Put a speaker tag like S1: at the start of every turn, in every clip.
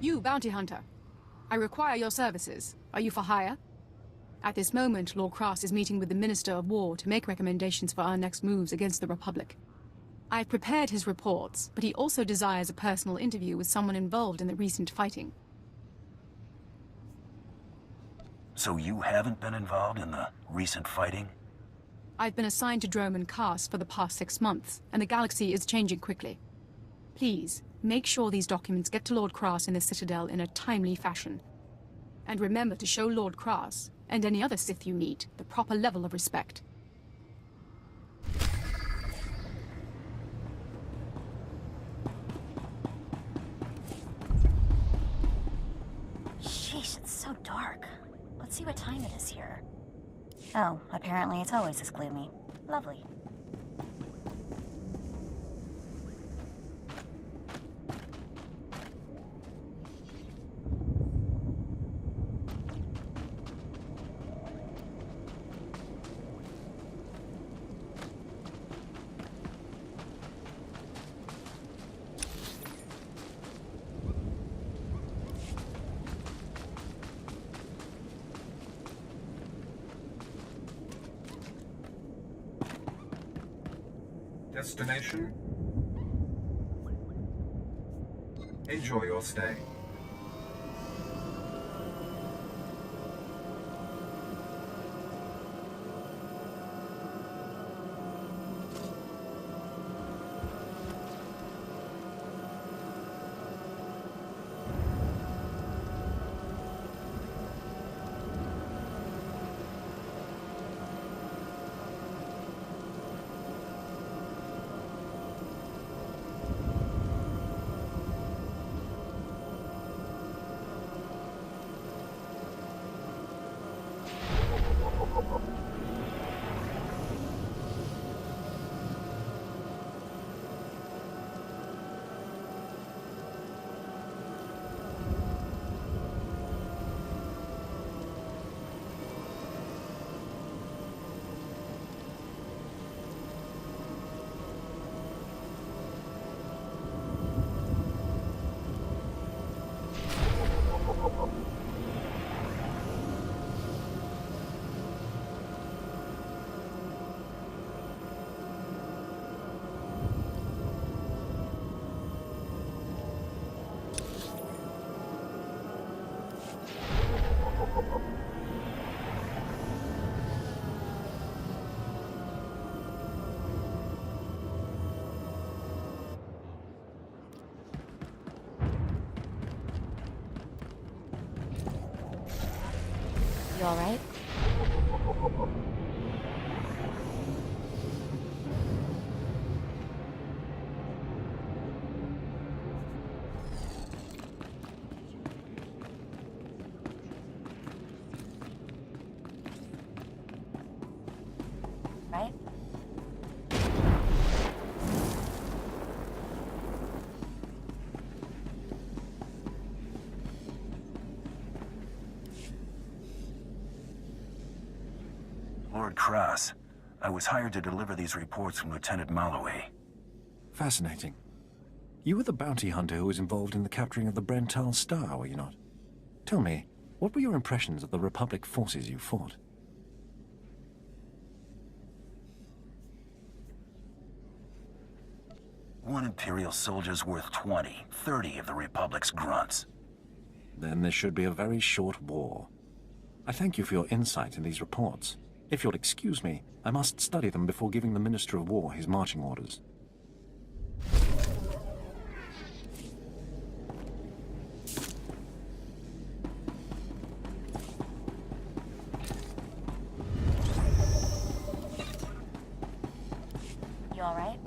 S1: You, bounty hunter. I require your services. Are you for hire? At this moment, Lord Cross is meeting with the Minister of War to make recommendations for our next moves against the Republic. I've prepared his reports, but he also desires a personal interview with someone involved in the recent fighting.
S2: So you haven't been involved in the recent fighting?
S1: I've been assigned to Dromund Kaas for the past 6 months, and the galaxy is changing quickly. Please, make sure these documents get to Lord Cross in the Citadel in a timely fashion. And remember to show Lord Cross, and any other Sith you meet, the proper level of respect.
S3: Sheesh, it's so dark. Let's see what time it is here. Oh, apparently it's always this gloomy. Lovely.
S4: Destination? Enjoy your stay.
S3: You alright? Right?
S2: Lord Cross, I was hired to deliver these reports from Lieutenant Malloway.
S5: Fascinating. You were the bounty hunter who was involved in the capturing of the Brental Star, were you not? Tell me, what were your impressions of the Republic forces you fought?
S2: One Imperial soldier's worth 20, 30 of the Republic's grunts.
S5: Then there should be a very short war. I thank you for your insight in these reports. If you'll excuse me, I must study them before giving the Minister of War his marching orders.
S3: You alright?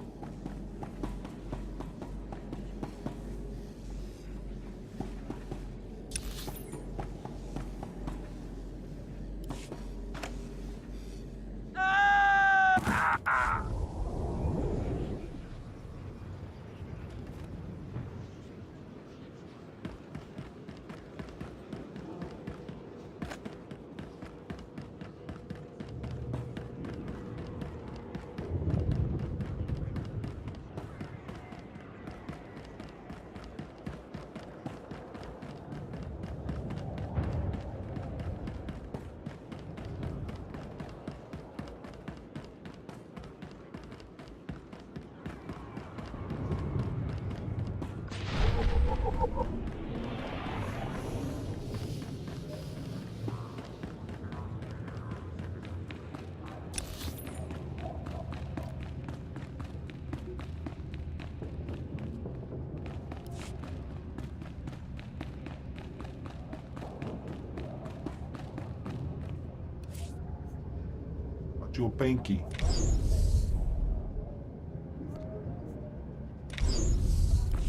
S6: Your Banky.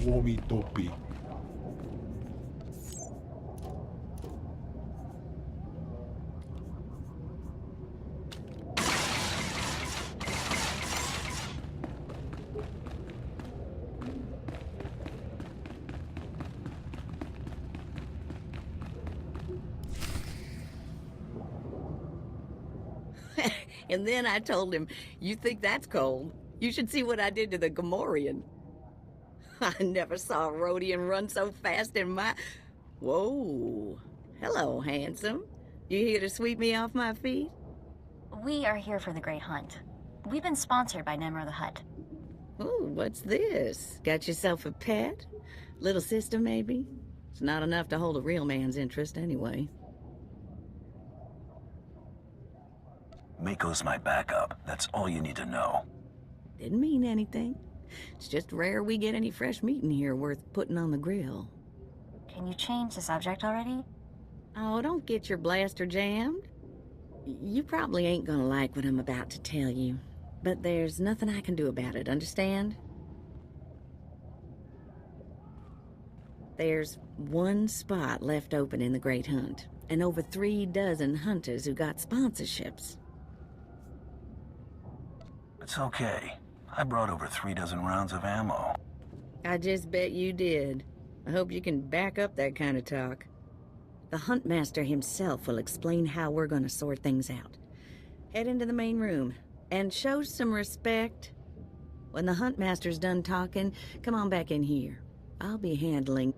S6: Warmy Dopey.
S7: And then I told him, "You think that's cold? You should see what I did to the Gamorrean." I never saw a Rhodian run so fast in my... Whoa. Hello, handsome. You here to sweep me off my feet?
S3: We are here for the Great Hunt. We've been sponsored by Nemro the Hutt.
S7: Ooh, what's this? Got yourself a pet? Little sister, maybe? It's not enough to hold a real man's interest anyway.
S2: Mako's my backup. That's all you need to know.
S7: Didn't mean anything. It's just rare we get any fresh meat in here worth putting on the grill.
S3: Can you change the subject already?
S7: Oh, don't get your blaster jammed. You probably ain't gonna like what I'm about to tell you, but there's nothing I can do about it, understand? There's one spot left open in the Great Hunt, and over 3 dozen hunters who got sponsorships.
S2: It's okay. I brought over 3 dozen rounds of ammo.
S7: I just bet you did. I hope you can back up that kind of talk. The Huntmaster himself will explain how we're gonna sort things out. Head into the main room, and show some respect. When the Huntmaster's done talking, come on back in here. I'll be handling...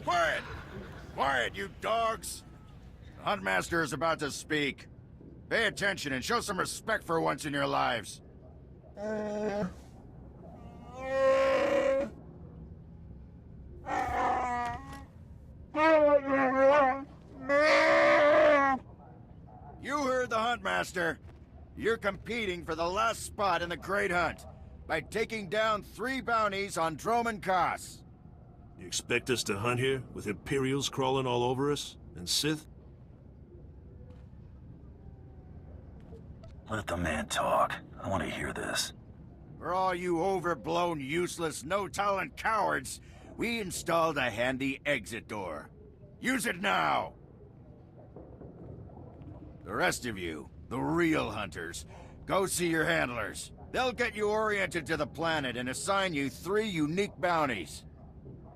S8: Quiet! Quiet, you dogs! The Huntmaster is about to speak. Pay attention and show some respect for once in your lives. You heard the Huntmaster. You're competing for the last spot in the Great Hunt by taking down 3 bounties on Dromund Kaas.
S9: You expect us to hunt here, with Imperials crawling all over us? And Sith?
S2: Let the man talk. I want to hear this.
S8: For all you overblown, useless, no-talent cowards, we installed a handy exit door. Use it now! The rest of you, the real hunters, go see your handlers. They'll get you oriented to the planet and assign you 3 unique bounties.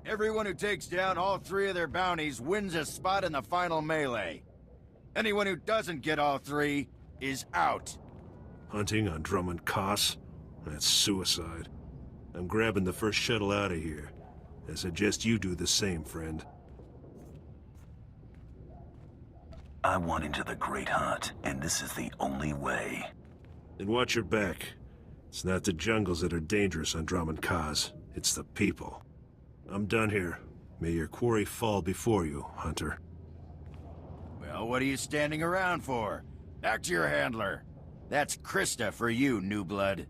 S8: Everyone who takes down all 3 of their bounties wins a spot in the final melee. Anyone who doesn't get all 3 is out.
S9: Hunting on Dromund Kaas? That's suicide. I'm grabbing the first shuttle out of here. I suggest you do the same, friend.
S2: I want into the Great Hunt, and this is the only way.
S9: Then watch your back. It's not the jungles that are dangerous on Dromund Kaas. It's the people. I'm done here. May your quarry fall before you, Hunter.
S8: Well, what are you standing around for? Back to your handler. That's Krista for you, new blood.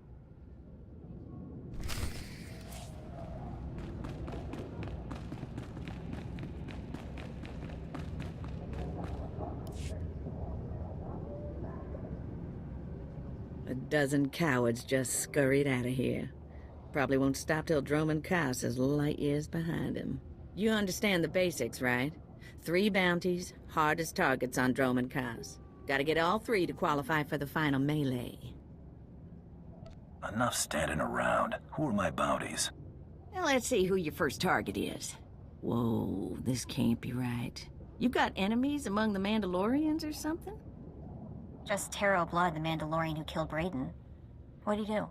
S7: A dozen cowards just scurried out of here. Probably won't stop till Dromund Kaas is light years behind him. You understand the basics, right? 3 bounties, hardest targets on Dromund Kaas. Gotta get all 3 to qualify for the final melee.
S2: Enough standing around. Who are my bounties?
S7: Now let's see who your first target is. Whoa, this can't be right. You got enemies among the Mandalorians or something?
S3: Just Taro Blood, the Mandalorian who killed Brayden. What'd he do?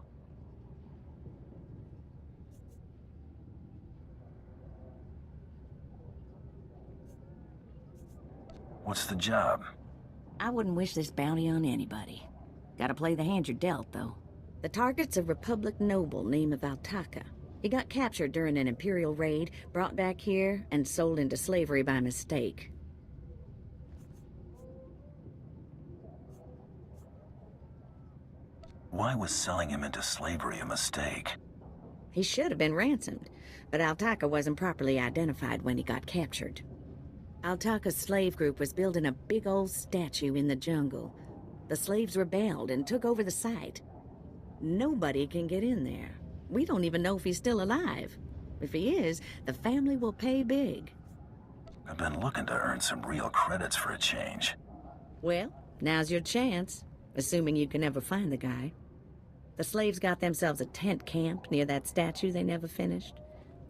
S2: What's the job?
S7: I wouldn't wish this bounty on anybody. Gotta play the hand you're dealt, though. The target's a Republic noble named Valtaka. He got captured during an Imperial raid, brought back here, and sold into slavery by mistake.
S2: Why was selling him into slavery a mistake?
S7: He should have been ransomed, but Altaka wasn't properly identified when he got captured. Altaka's slave group was building a big old statue in the jungle. The slaves rebelled and took over the site. Nobody can get in there. We don't even know if he's still alive. If he is, the family will pay big.
S2: I've been looking to earn some real credits for a change.
S7: Well, now's your chance, assuming you can ever find the guy. The slaves got themselves a tent camp near that statue they never finished.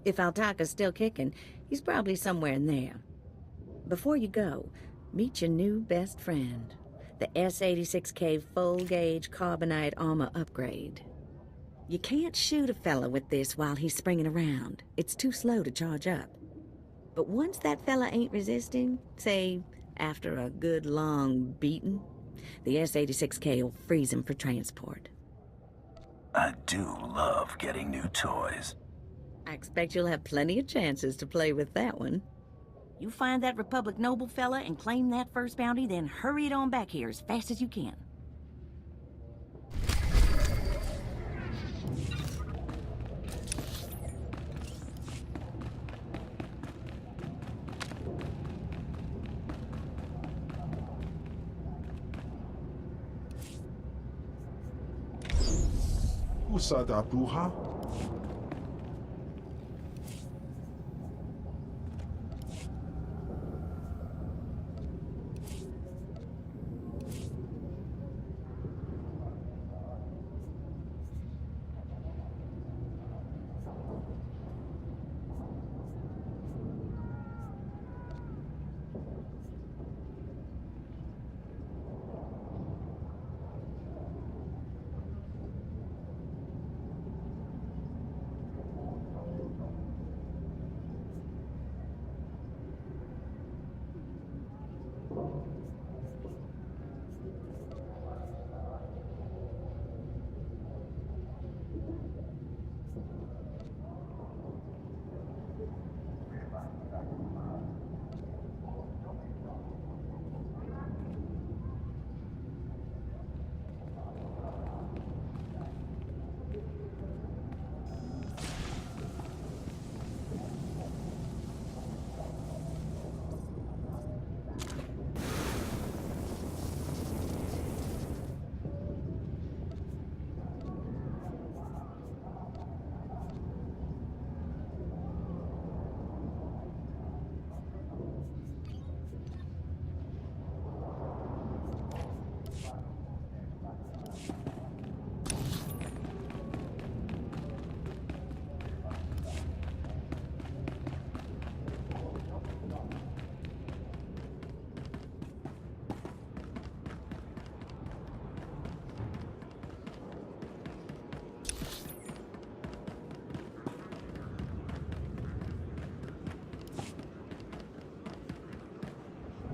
S7: If Altaka's still kicking, he's probably somewhere in there. Before you go, meet your new best friend, the S-86K full-gauge carbonite armor upgrade. You can't shoot a fella with this while he's springing around. It's too slow to charge up. But once that fella ain't resisting, say, after a good long beating, the S-86K will freeze him for transport.
S2: I do love getting new toys.
S7: I expect you'll have plenty of chances to play with that one. You find that Republic noble fella and claim that first bounty, then hurry it on back here as fast as you can.
S6: Usada bruja?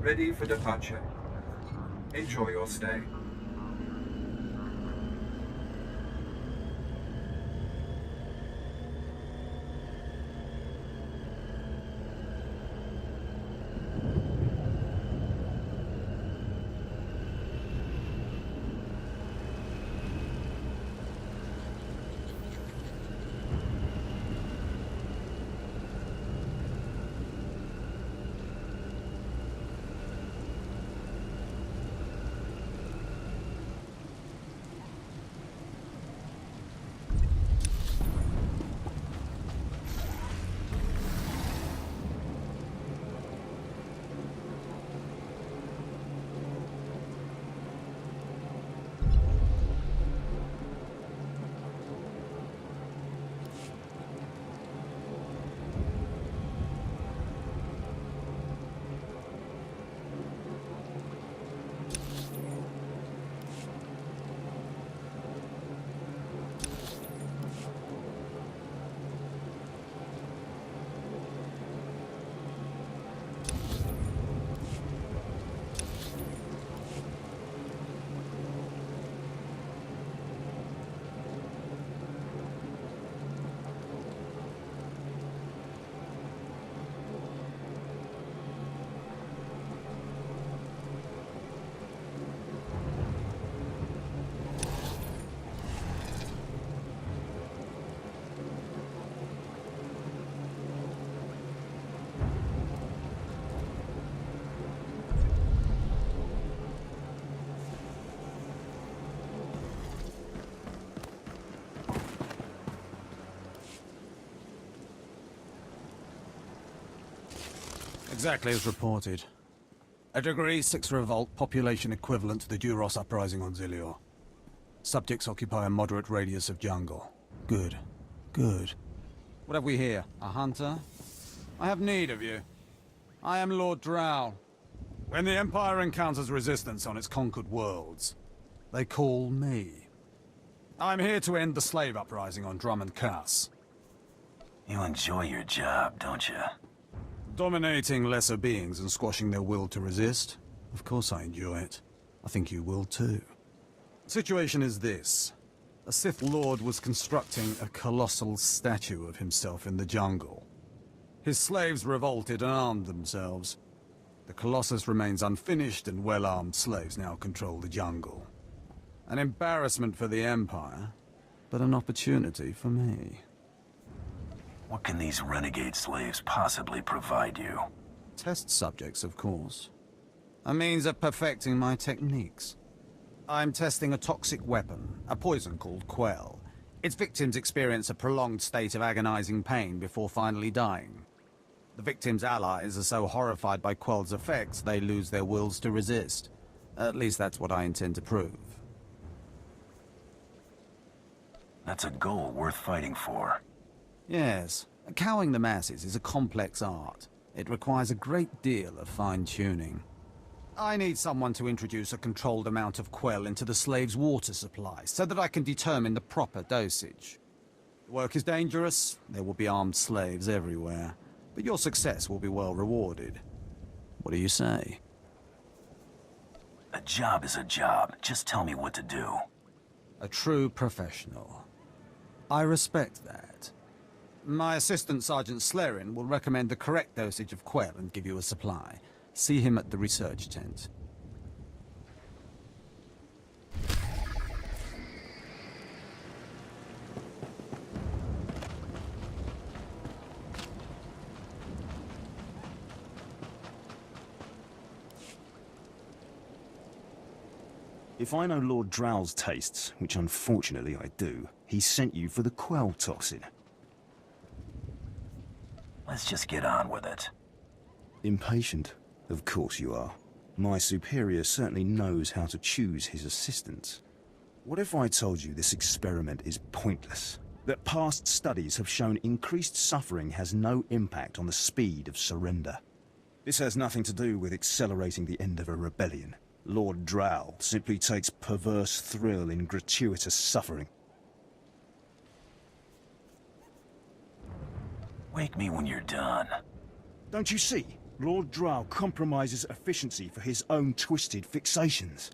S4: Ready for departure. Enjoy your stay.
S10: Exactly as reported. A Degree 6 revolt, population equivalent to the Duros uprising on Zilior. Subjects occupy a moderate radius of jungle. Good. Good. What have we here? A hunter? I have need of you. I am Lord Drow. When the Empire encounters resistance on its conquered worlds, they call me. I'm here to end the slave uprising on Drummond Cass.
S2: You enjoy your job, don't you?
S10: Dominating lesser beings and squashing their will to resist? Of course I enjoy it. I think you will too. The situation is this. A Sith Lord was constructing a colossal statue of himself in the jungle. His slaves revolted and armed themselves. The Colossus remains unfinished, and well-armed slaves now control the jungle. An embarrassment for the Empire, but an opportunity for me.
S2: What can these renegade slaves possibly provide you?
S10: Test subjects, of course. A means of perfecting my techniques. I'm testing a toxic weapon, a poison called Quell. Its victims experience a prolonged state of agonizing pain before finally dying. The victims' allies are so horrified by Quell's effects, they lose their wills to resist. At least that's what I intend to prove.
S2: That's a goal worth fighting for.
S10: Yes. Cowing the masses is a complex art. It requires a great deal of fine-tuning. I need someone to introduce a controlled amount of Quell into the slaves' water supply, so that I can determine the proper dosage. The work is dangerous. There will be armed slaves everywhere. But your success will be well rewarded. What do you say?
S2: A job is a job. Just tell me what to do.
S10: A true professional. I respect that. My assistant, Sergeant Slerin, will recommend the correct dosage of Quell and give you a supply. See him at the research tent.
S11: If I know Lord Drow's tastes, which unfortunately I do, he sent you for the Quell toxin.
S2: Let's just get on with it.
S11: Impatient? Of course you are. My superior certainly knows how to choose his assistants. What if I told you this experiment is pointless? That past studies have shown increased suffering has no impact on the speed of surrender? This has nothing to do with accelerating the end of a rebellion. Lord Drow simply takes perverse thrill in gratuitous suffering.
S2: Wake me when you're done.
S11: Don't you see? Lord Drow compromises efficiency for his own twisted fixations.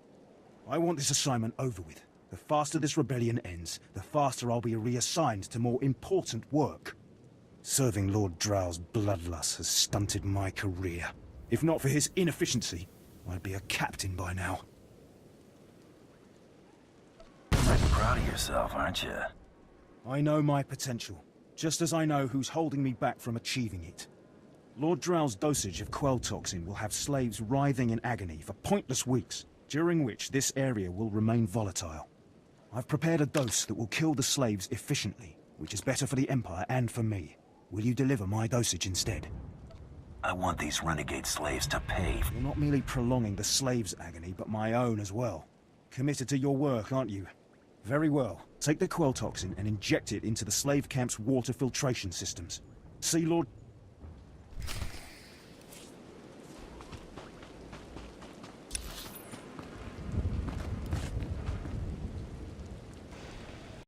S11: I want this assignment over with. The faster this rebellion ends, the faster I'll be reassigned to more important work. Serving Lord Drow's bloodlust has stunted my career. If not for his inefficiency, I'd be a captain by now.
S2: Pretty proud of yourself, aren't you?
S11: I know my potential, just as I know who's holding me back from achieving it. Lord Drow's dosage of Quell toxin will have slaves writhing in agony for pointless weeks, during which this area will remain volatile. I've prepared a dose that will kill the slaves efficiently, which is better for the Empire and for me. Will you deliver my dosage instead?
S2: I want these renegade slaves to pay.
S11: You're not merely prolonging the slaves' agony, but my own as well. Committed to your work, aren't you? Very well. Take the Quell toxin and inject it into the slave camp's water filtration systems. See Lord...